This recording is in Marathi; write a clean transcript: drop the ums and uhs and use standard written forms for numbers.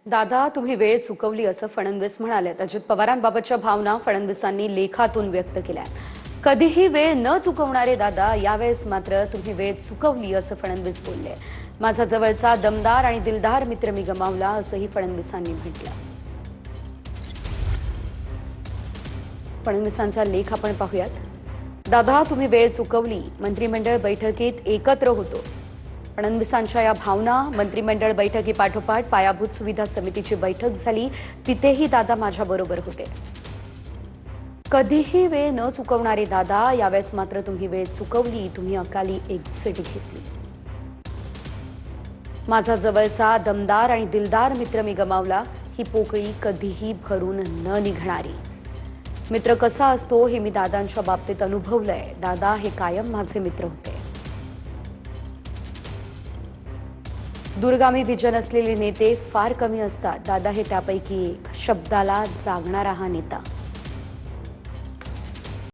दादा, तुम्ही वेळ चुकवली असं फडणवीस म्हणाले। अजित पवारांबाबतच्या भावना फडणवीसांनी लेखातून व्यक्त केल्या। कधीही वेळ न चुकवणारे दादा, यावेळेस मात्र तुम्ही वेळ चुकवली असं फडणवीस बोलले। माझा जवळचा दमदार आणि दिलदार मित्र मी गमावला असंही फडणवीसांनी म्हटलं। फडणवीसांचा लेख आपण पाहूयात। दादा, तुम्ही वेळ चुकवली। मंत्रिमंडळ बैठकीत एकत्र होतो। फडणवीसांच्या या भावना। मंत्रिमंडळ बैठकीपाठोपाठ पायाभूत सुविधा समितीची बैठक झाली, तिथेही दादा माझ्याबरोबर होते। कधीही वेळ न चुकवणारे दादा, यावेळेस मात्र तुम्ही वेळ चुकवली। तुम्ही अकाली एक्झिट घेतली। माझा जवळचा दमदार आणि दिलदार मित्र मी गमावला। ही पोकळी कधीही भरून न निघणारी। मित्र कसा असतो हे मी दादांच्या बाबतीत अनुभवलंय। दादा हे कायम माझे मित्र होते। दूरगामी विजन असलेले नेते फार कमी असतात। दादा हे त्यापैकी एक। शब्दाला जागणारा हा नेता।